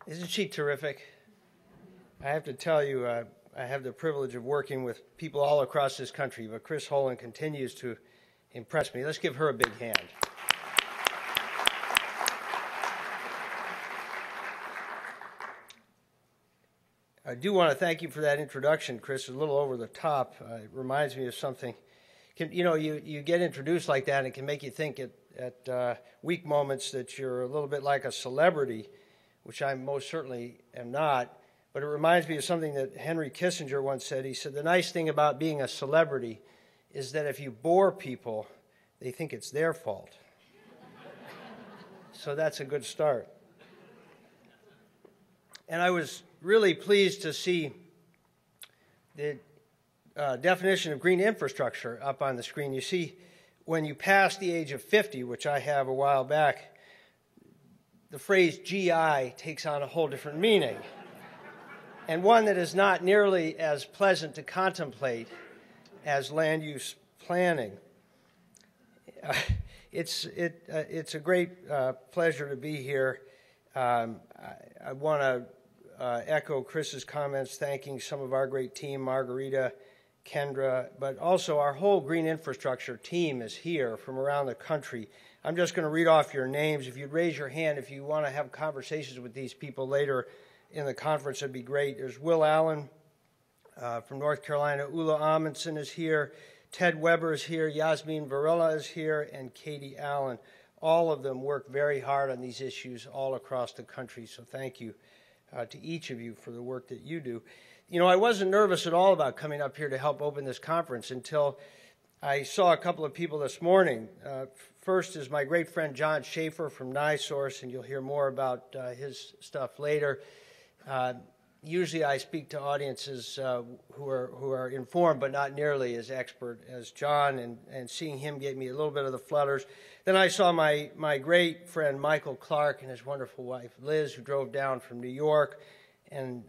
Isn't she terrific? I have to tell you, I have the privilege of working with people all across this country, but Chris Holland continues to impress me. Let's give her a big hand. I do want to thank you for that introduction, Chris. It's a little over the top. It reminds me of something. You get introduced like that, and it can make you think at weak moments that you're a little bit like a celebrity, which I most certainly am not. But it reminds me of something that Henry Kissinger once said. He said, the nice thing about being a celebrity is that if you bore people, they think it's their fault. So that's a good start. And I was really pleased to see the definition of green infrastructure up on the screen. You see, when you pass the age of 50, which I have a while back, the phrase GI takes on a whole different meaning, and one that is not nearly as pleasant to contemplate as land use planning. It's a great pleasure to be here. I want to echo Chris's comments, thanking some of our great team, Margarita, Kendra, but also our whole green infrastructure team is here from around the country. I'm just going to read off your names. If you'd raise your hand if you want to have conversations with these people later in the conference, that'd be great. There's Will Allen from North Carolina. Ula Amundsen is here. Ted Weber is here. Yasmin Varela is here. And Katie Allen. All of them work very hard on these issues all across the country, so thank you to each of you for the work that you do. You know, I wasn't nervous at all about coming up here to help open this conference until I saw a couple of people this morning. First is my great friend John Schaefer from NiSource, and you'll hear more about his stuff later. Usually I speak to audiences who are informed but not nearly as expert as John, and seeing him gave me a little bit of the flutters. Then I saw my great friend Michael Clark and his wonderful wife Liz, who drove down from New York, and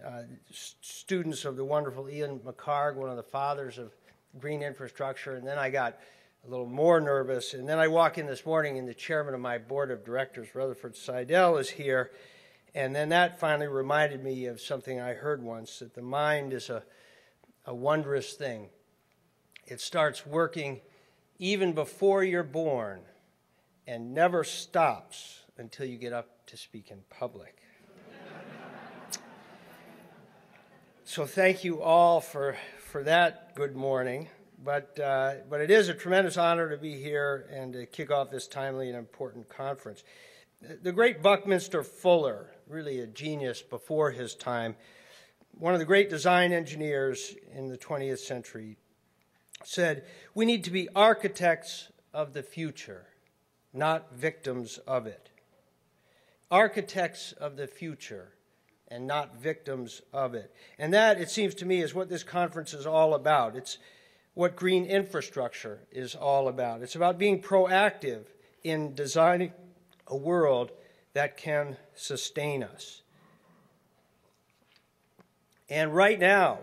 students of the wonderful Ian McCarg, one of the fathers of green infrastructure. And then I got a little more nervous, and then I walk in this morning and the chairman of my board of directors, Rutherford Seidel, is here. And then that finally reminded me of something I heard once, that the mind is a wondrous thing. It starts working even before you're born and never stops until you get up to speak in public. So thank you all for that good morning. But it is a tremendous honor to be here and to kick off this timely and important conference. The great Buckminster Fuller, really a genius before his time, one of the great design engineers in the 20th century, said, "We need to be architects of the future, not victims of it." Architects of the future and not victims of it. And that, it seems to me, is what this conference is all about. It's what green infrastructure is all about. It's about being proactive in designing a world that can sustain us. And right now,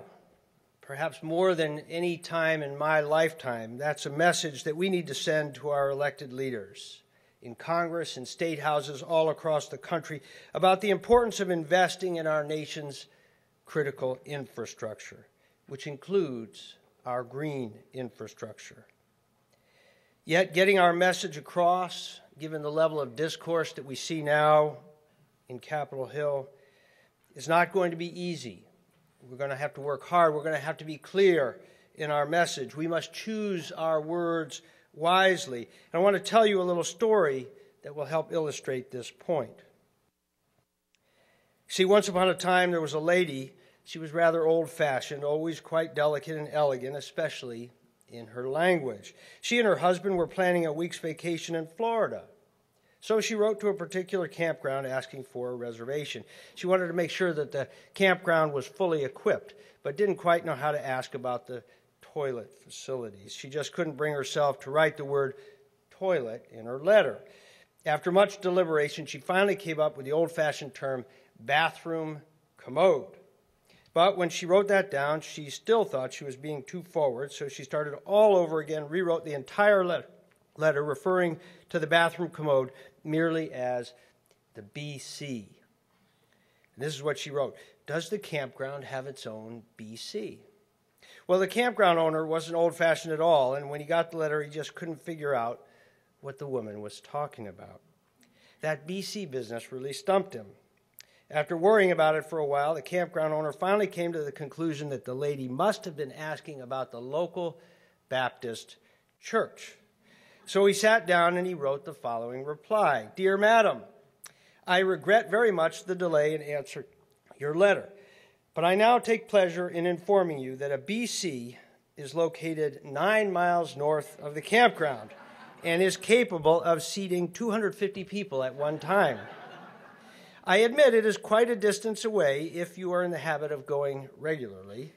perhaps more than any time in my lifetime, that's a message that we need to send to our elected leaders in Congress and state houses all across the country about the importance of investing in our nation's critical infrastructure, which includes our green infrastructure. Yet getting our message across, given the level of discourse that we see now in Capitol Hill, is not going to be easy. We're going to have to work hard. We're going to have to be clear in our message. We must choose our words wisely. And I want to tell you a little story that will help illustrate this point. See, once upon a time there was a lady. She was rather old-fashioned, always quite delicate and elegant, especially in her language. She and her husband were planning a week's vacation in Florida. So she wrote to a particular campground asking for a reservation. She wanted to make sure that the campground was fully equipped, but didn't quite know how to ask about the toilet facilities. She just couldn't bring herself to write the word toilet in her letter. After much deliberation, she finally came up with the old-fashioned term bathroom commode. But when she wrote that down, she still thought she was being too forward, so she started all over again, rewrote the entire letter referring to the bathroom commode merely as the BC. And this is what she wrote. Does the campground have its own BC? Well, the campground owner wasn't old-fashioned at all, and when he got the letter, he just couldn't figure out what the woman was talking about. That BC business really stumped him. After worrying about it for a while, the campground owner finally came to the conclusion that the lady must have been asking about the local Baptist church. So he sat down and he wrote the following reply. Dear Madam, I regret very much the delay in answering your letter, but I now take pleasure in informing you that a BC is located 9 miles north of the campground and is capable of seating 250 people at one time. I admit it is quite a distance away if you are in the habit of going regularly,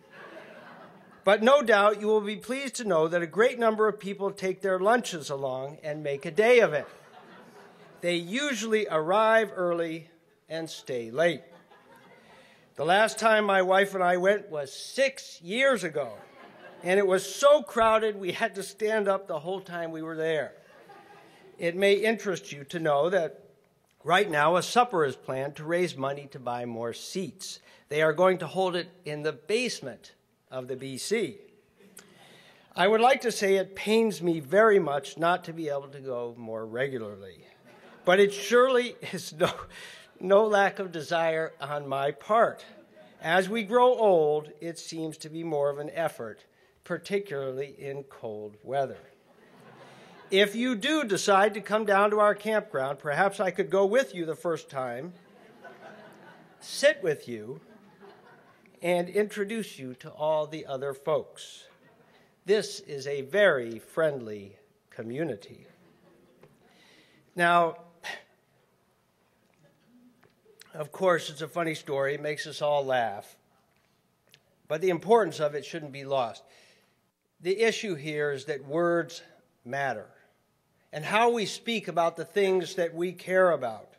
but no doubt you will be pleased to know that a great number of people take their lunches along and make a day of it. They usually arrive early and stay late. The last time my wife and I went was 6 years ago, and it was so crowded we had to stand up the whole time we were there. It may interest you to know that right now a supper is planned to raise money to buy more seats. They are going to hold it in the basement of the BC. I would like to say it pains me very much not to be able to go more regularly, but it surely is no lack of desire on my part. As we grow old, it seems to be more of an effort, particularly in cold weather. If you do decide to come down to our campground, perhaps I could go with you the first time, sit with you, and introduce you to all the other folks. This is a very friendly community. Now, of course, it's a funny story. It makes us all laugh. But the importance of it shouldn't be lost. The issue here is that words matter, and how we speak about the things that we care about.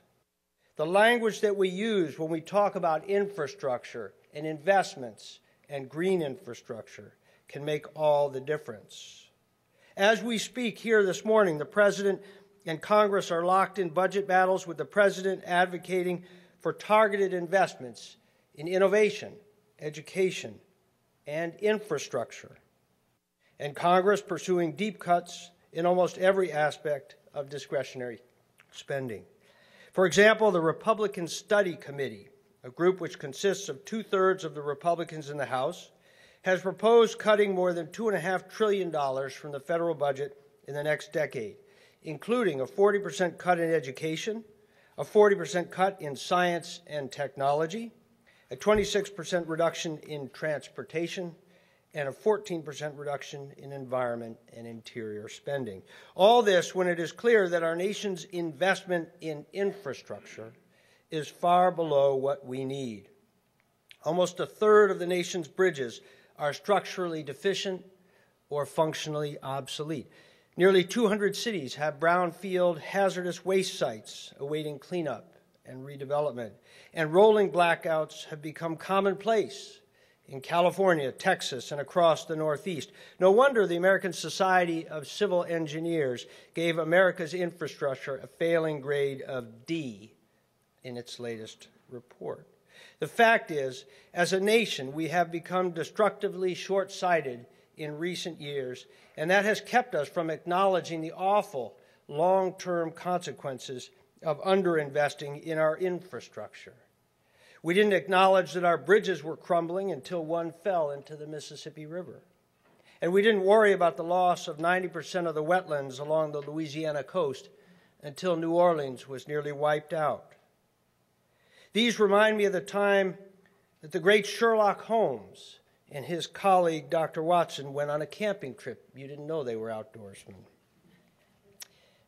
The language that we use when we talk about infrastructure and investments and green infrastructure can make all the difference. As we speak here this morning, the President and Congress are locked in budget battles, with the President advocating for targeted investments in innovation, education, and infrastructure, and Congress pursuing deep cuts in almost every aspect of discretionary spending. For example, the Republican Study Committee, a group which consists of 2/3 of the Republicans in the House, has proposed cutting more than $2.5 trillion from the federal budget in the next decade, including a 40% cut in education, a 40% cut in science and technology, a 26% reduction in transportation, and a 14% reduction in environment and interior spending. All this when it is clear that our nation's investment in infrastructure is far below what we need. Almost 1/3 of the nation's bridges are structurally deficient or functionally obsolete. Nearly 200 cities have brownfield hazardous waste sites awaiting cleanup and redevelopment, and rolling blackouts have become commonplace in California, Texas, and across the Northeast. No wonder the American Society of Civil Engineers gave America's infrastructure a failing grade of D in its latest report. The fact is, as a nation, we have become destructively short-sighted in recent years, and that has kept us from acknowledging the awful long-term consequences of underinvesting in our infrastructure. We didn't acknowledge that our bridges were crumbling until one fell into the Mississippi River. And we didn't worry about the loss of 90% of the wetlands along the Louisiana coast until New Orleans was nearly wiped out. These remind me of the time that the great Sherlock Holmes and his colleague, Dr. Watson, went on a camping trip. You didn't know they were outdoorsmen.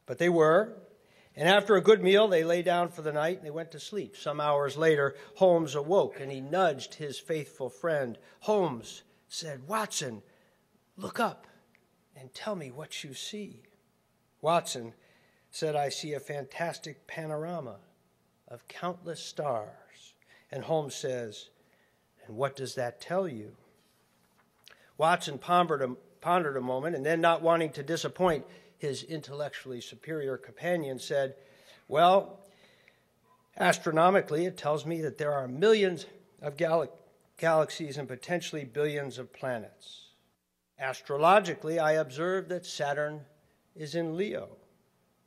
But they were. And after a good meal, they lay down for the night and they went to sleep. Some hours later, Holmes awoke and he nudged his faithful friend. Holmes said, "Watson, look up and tell me what you see." Watson said, "I see a fantastic panorama of countless stars." And Holmes says, "And what does that tell you?" Watson pondered a moment, and then, not wanting to disappoint his intellectually superior companion, said, "Well, Astronomically, it tells me that there are millions of galaxies and potentially billions of planets. Astrologically, I observe that Saturn is in Leo.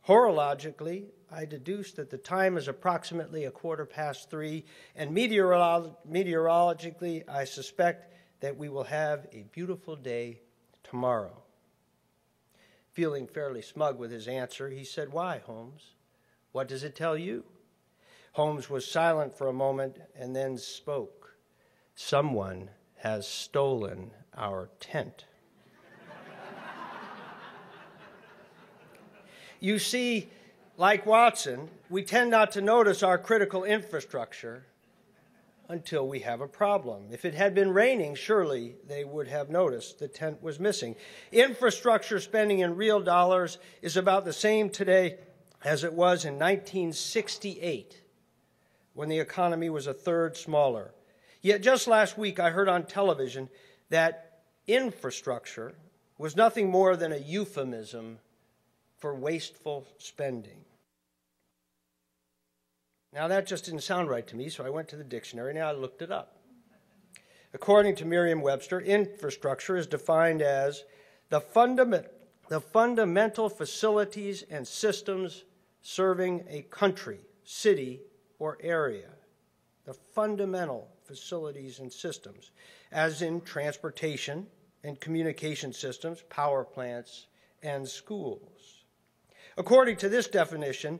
Horologically, I deduce that the time is approximately 3:15, and meteorologically, I suspect that we will have a beautiful day tomorrow. Feeling fairly smug with his answer, he said, "Why, Holmes? What does it tell you?" Holmes was silent for a moment and then spoke. "Someone has stolen our tent." You see, like Watson, we tend not to notice our critical infrastructure until we have a problem. If it had been raining, surely they would have noticed the tent was missing. Infrastructure spending in real dollars is about the same today as it was in 1968, when the economy was a third smaller. Yet just last week I heard on television that infrastructure was nothing more than a euphemism for wasteful spending. Now that just didn't sound right to me, so I went to the dictionary and I looked it up. According to Merriam-Webster, infrastructure is defined as the fundamental facilities and systems serving a country, city, or area. The fundamental facilities and systems, as in transportation and communication systems, power plants, and schools. According to this definition,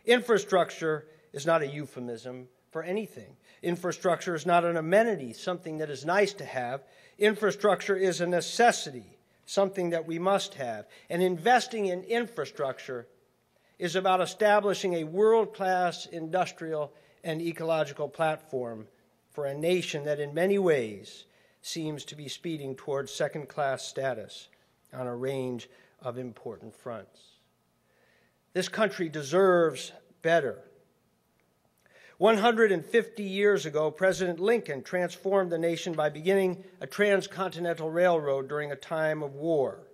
infrastructure is not a euphemism for anything. Infrastructure is not an amenity, something that is nice to have. Infrastructure is a necessity, something that we must have. And investing in infrastructure is about establishing a world-class industrial and ecological platform for a nation that in many ways seems to be speeding towards second-class status on a range of important fronts. This country deserves better. 150 years ago, President Lincoln transformed the nation by beginning a transcontinental railroad during a time of war.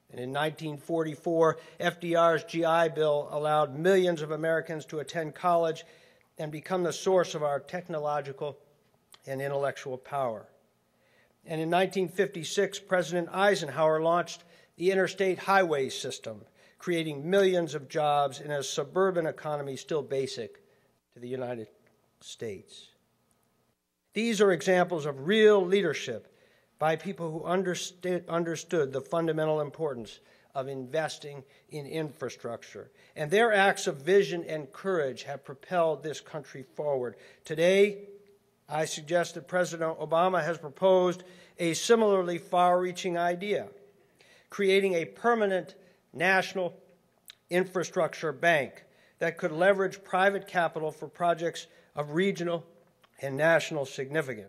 And in 1944, FDR's GI Bill allowed millions of Americans to attend college and become the source of our technological and intellectual power. And in 1956, President Eisenhower launched the interstate highway system, creating millions of jobs in a suburban economy still basic to the United States. These are examples of real leadership by people who understood the fundamental importance of investing in infrastructure. And their acts of vision and courage have propelled this country forward. Today, I suggest that President Obama has proposed a similarly far-reaching idea, creating a permanent national infrastructure bank that could leverage private capital for projects of regional and national significance.